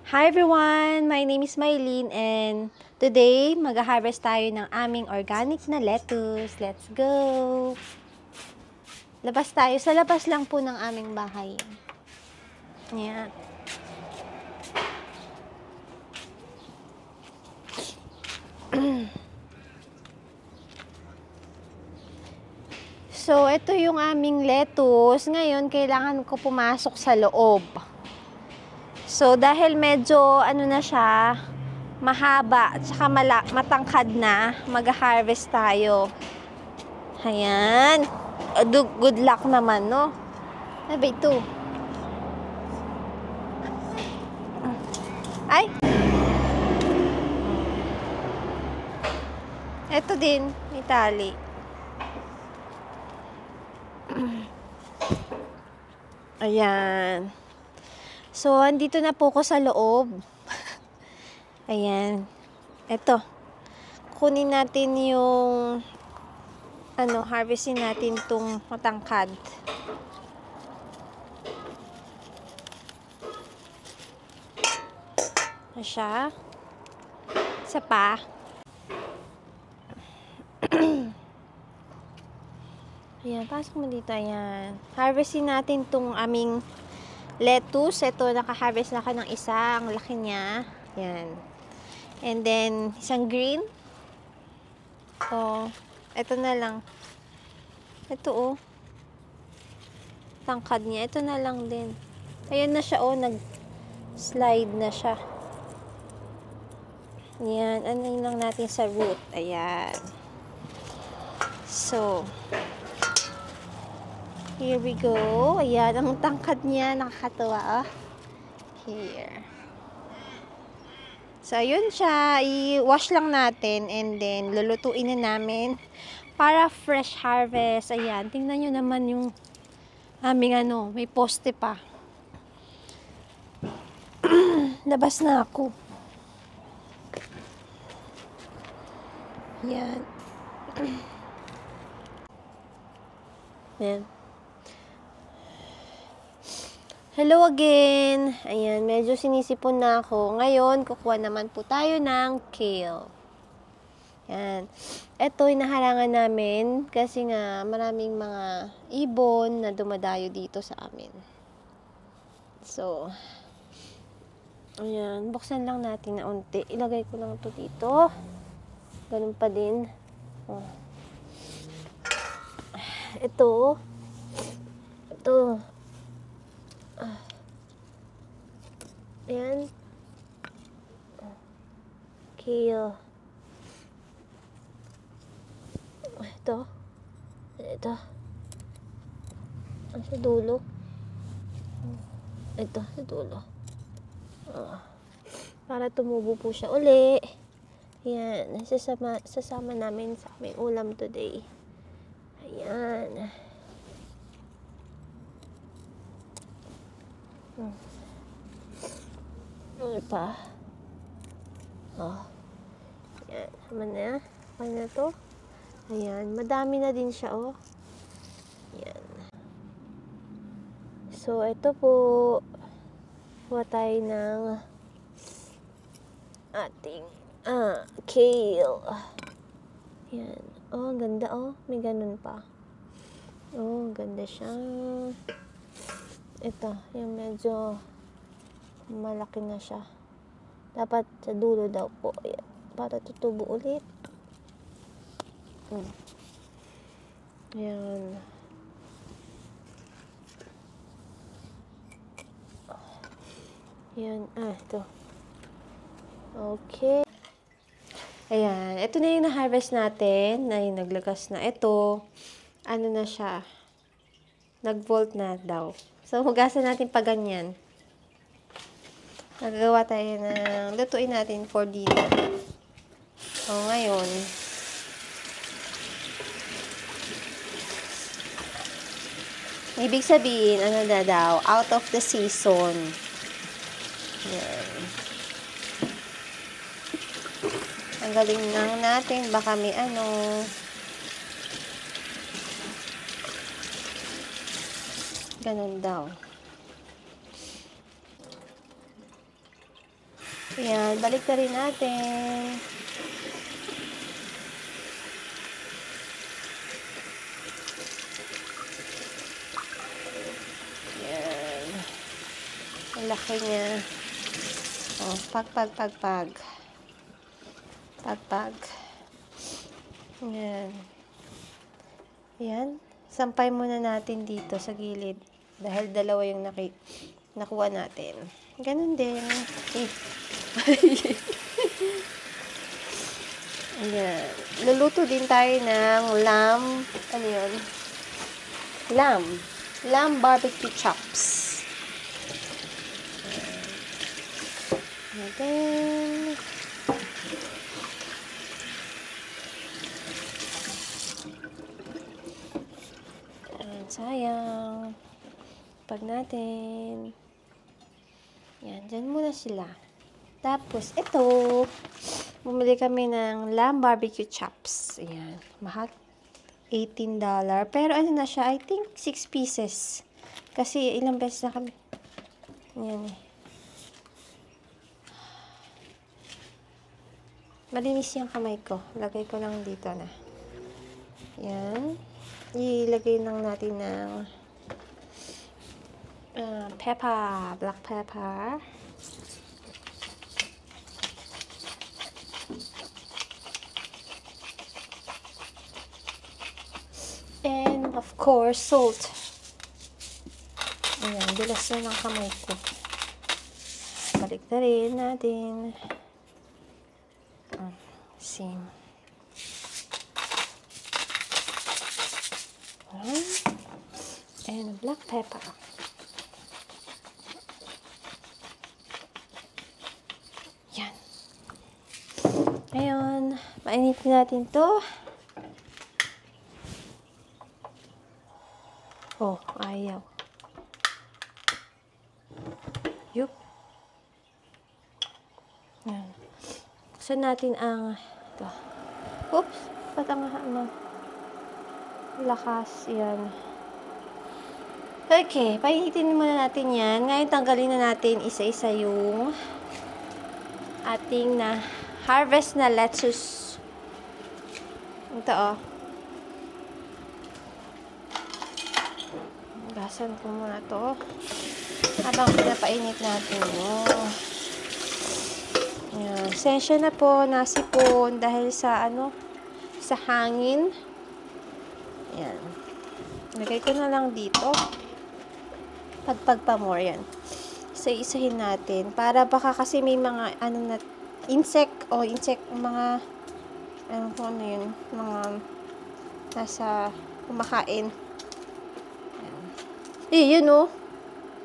Hi everyone! My name is Mylene and today mag-harvest tayo ng aming organic na lettuce. Let's go! Labas tayo. Sa labas lang po ng aming bahay. Ayan. So, ito yung aming lettuce. Ngayon, kailangan ko pumasok sa loob. So, dahil medyo na siya, mahaba at saka matangkad na, mag-harvest tayo. Ayan. Good luck naman, no? Ano ba ito? Ay! Ito din, may tali. Ayan. So, andito na po ko sa loob. Ayan. Ito. Kunin natin yung harvestin natin itong matangkad. Siya. Isa pa. Ayan, pasok mo dito. Ayan. Harvestin natin itong aming lettuce. Ito, naka-harvest na ka ng isa. Ang laki niya. Ayan. And then, isang green. Oh, ito na lang. Ito, oh. Tangkad niya. Ito na lang din. Ayan na siya, oh. Nag-slide na siya. Ayan. Ano lang natin sa root. Ayan. So, here we go. Ayan. Ang tangkad niya. Nakakatawa, oh. Here. So, ayun siya. I-wash lang natin and then lulutuin na namin para fresh harvest. Ayan. Tingnan nyo naman yung aming may poste pa. Labas na ako. Ayan. Ayan. Hello again! Ayan, medyo sinisipon na ako. Ngayon, kukuha naman po tayo ng kale. Ayan. Ito, inaharangan namin kasi nga maraming mga ibon na dumadayo dito sa amin. So, ayan, buksan lang natin na unti. Ilagay ko lang ito dito. Ganun pa din. Oh. Ito. Ayan. Kale. Ito. Sa dulo. Ito, sa dulo. Para tumubo po siya uli. Ayan. Sasama namin sa aming ulam today. Ayan. Ano pa? Oh. Ayan. Naman na. Okay na to. Ayan. Madami na din siya, oh. Ayan. So, ito po. Kuha tayo ng ating kale. Ayan. Oh, ang ganda, oh. May ganun pa. Oh, ganda siya. Ito. Yung medyo malaki na siya. Dapat sa dulo daw po. Ayan. Para tutubo ulit. Ayan. Ayan. Ito. Okay. Ayan. Ito na yung na-harvest natin. Na yung naglagas na. Ito. Ano na siya. Nag-volt na daw. So, hugasan natin pa ganyan. Nagagawa tayo ng lutuin natin for dinner. So, ngayon, ibig sabihin, ano na daw, out of the season. Yan. Ang galing lang natin, baka may ganun daw. Ayan, balik na rin natin. Ayan. Ang laki niya. Oh, pag. Ayan. Ayan. Sampay muna natin dito sa gilid. Dahil dalawa yung nakuha natin. Ganun din. Ayan. Luluto din tayo ng lamb. Ano yun? Lamb barbecue chops. And then, sayang. Pag natin. Yan, dyan muna sila. Tapos, ito. Bumili kami ng lamb barbecue chops. Ayan. Mahal. $18. Pero ano na siya? I think 6 pieces. Kasi ilang beses na kami. Ayan. Malinis yung kamay ko. Lagay ko lang dito na. Ayan. Ilagay lang natin ng black pepper. And of course, salt. Ayan, bilas na ng kamay ko. Balik na rin natin. Same. And black pepper. Yan. Ngayon, mainitin natin to. Oh, ayaw. Yup. Yan. Buksan natin ang ito. Oops! Patang lakas. Yan. Okay, painitin muna natin yan. Ngayon, tanggalin na natin isa-isa yung ating na harvest na lettuce. Ito, oh. Gasan ko muna to. Habang pinapainit natin, oh. Yan. Sensya na po, nasipon dahil sa, sa hangin. Yan. Lagay ko na lang dito. Pagpag-pa-more yan. Isa-isahin natin. Para baka kasi may mga, insect, mga, ano yun, mga, nasa, kumakain. Yan. Yun oh.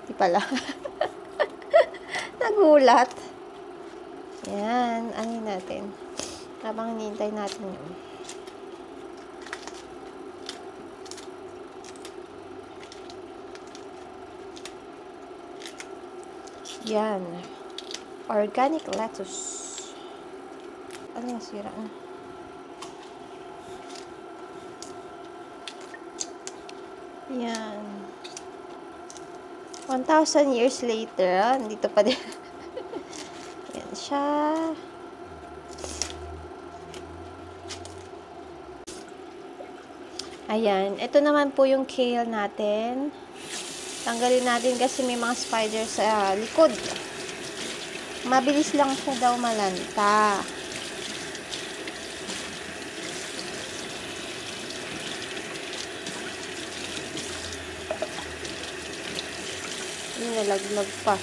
Di pala. Nagulat. Yan. Ano natin. Habang hinihintay natin yun. Yan. Organic lettuce. Ano yung sira? Yan. 1,000 years later, dito pa din. Yan siya. Ayan. Ito naman po yung kale natin. Tanggalin natin kasi may mga spider sa likod. Mabilis lang siya daw malanta. Yung nalaglag pa.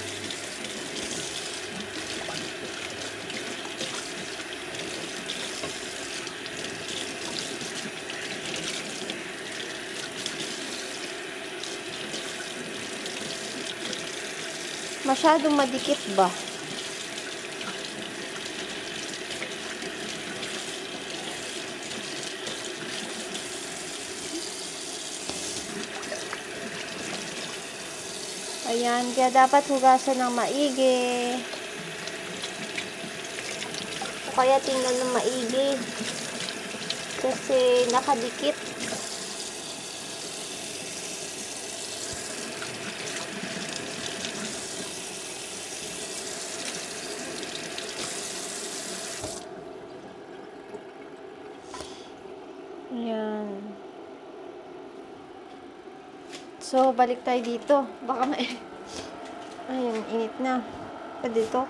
Masyadong madikit ba? Ayan, kaya dapat hugasan ng maigi. O kaya tingnan ng maigi. Kasi nakadikit. So, balik tayo dito. Baka ayun, init na. Dito.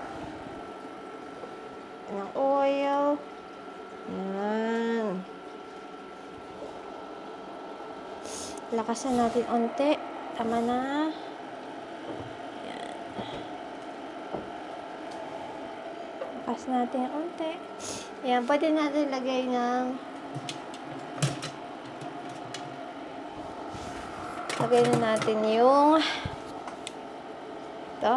Ng oil. Yan. Lakasan natin onte. Tama na. Yan. Lakas natin onte. Ayan, pwede natin lagay ng lagay na natin yung ito.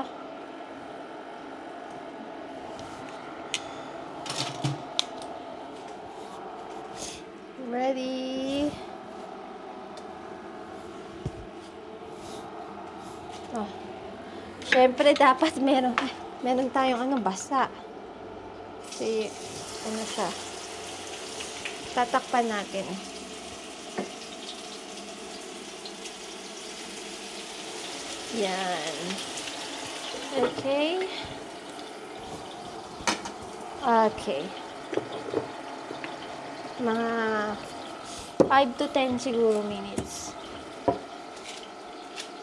Ready. Oh. Syempre dapat meron tayong basa. Kasi siya. Tatakpan natin. Yan. Okay. Okay. Mga 5 to 10 siguro minutes.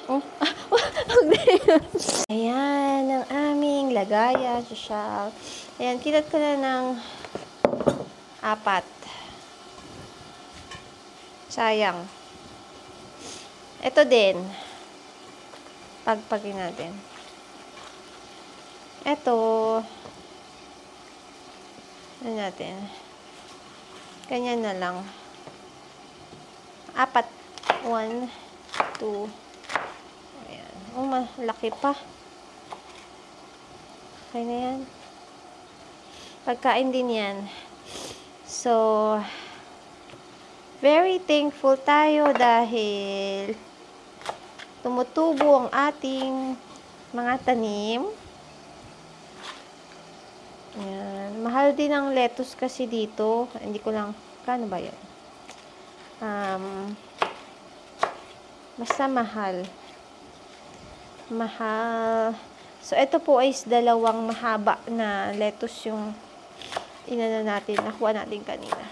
Oh. Ayan, ang aming lagayan. Social. Ayan, kinat ko na ng 4. Sayang. Ito din. Pagpagin natin. Ito. Ano natin? Ganyan na lang. 4. 1, 2. Ayan. Oh, malaki pa. Okay na yan. Pagkain din yan. So, very thankful tayo dahil tumutubo ang ating mga tanim. Ayan. Mahal din ang lettuce kasi dito. Hindi ko lang, kano ba yan? Basta mahal. Mahal. So, ito po ay 2 mahaba na lettuce yung inano natin, nakuha natin kanina.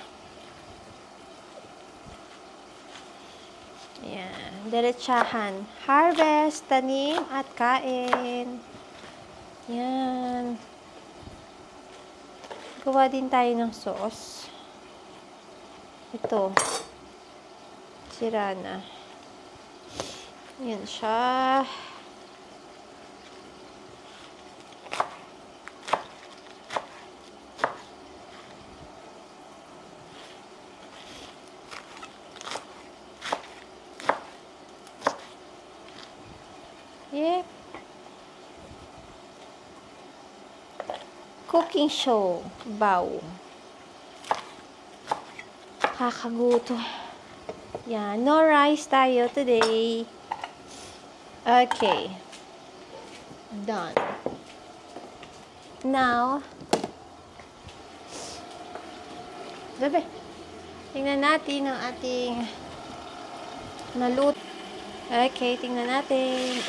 Ayan. Diretsahan. Harvest, tanim, at kain. Ayan. Gawa din tayo ng sauce. Ito. Sira na. Ayan siya. Yep. Cooking show. Bow. Kakaguto. Yan. No rice tayo today. Okay. Done. Now, sabi, tingnan natin ang ating naluto. Okay, tingnan natin.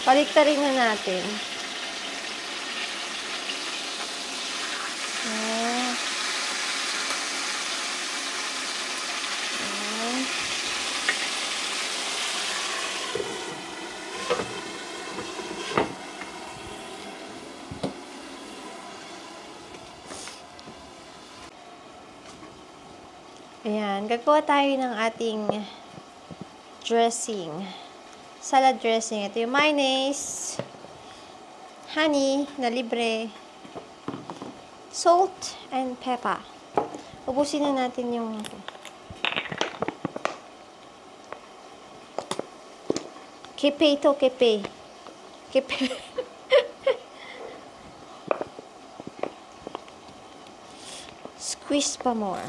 Paliktarin na natin. Ayan, gagawa tayo ng ating dressing. Salad dressing. Ito yung mayonnaise, honey na libre, salt, and pepper. Ubusin na natin yung kepe ito, kepe. Kepe. Squeeze pa more.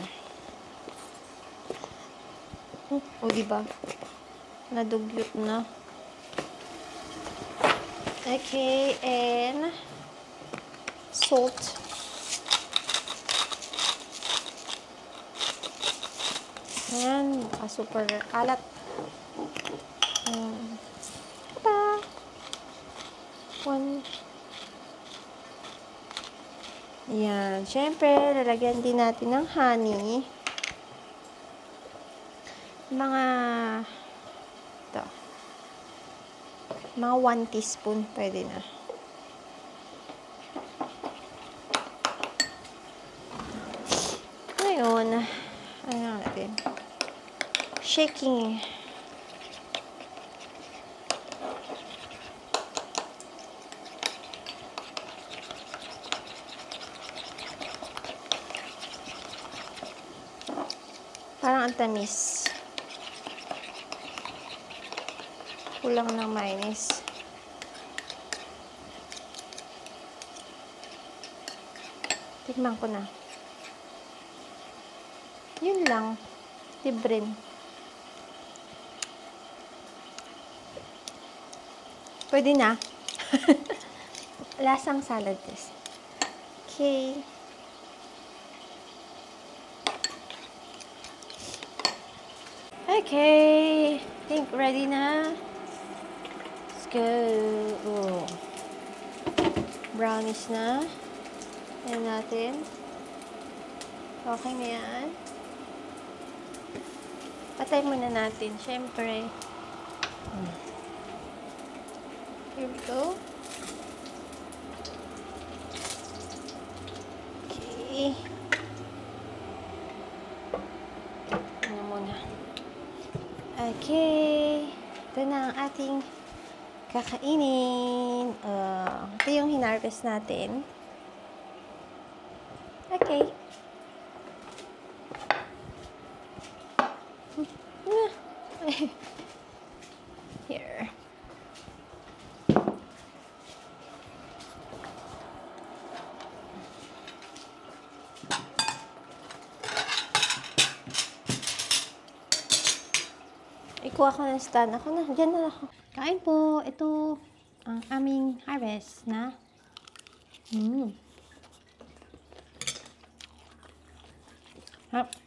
O, diba? Nadugyot na. Okay, and salt. Ayan, super kalat. Pa. 1. Ayan, syempre, lalagyan din natin ng honey. Mga, ito, mga 1 teaspoon, pwede na. Ngayon, ano natin? Shaking. Parang ang tamis. Kulang ng mayonnaise. Tikman ko na. Yun lang. Tibrin. Pwede na. Lasang salad this. Okay. Okay. Think ready na. Let's go. Oh. Brownish na. Ayan natin. Okay na yan. Patay muna natin. Siyempre. Here we go. Okay. Ano muna. Okay. Ito na ang ating kakainin. Ito yung hinarvest natin. Okay. Here. Ikuha ko ng stand. Ako na. Diyan na ako. Kain po. Ito ang aming harvest na. Hap.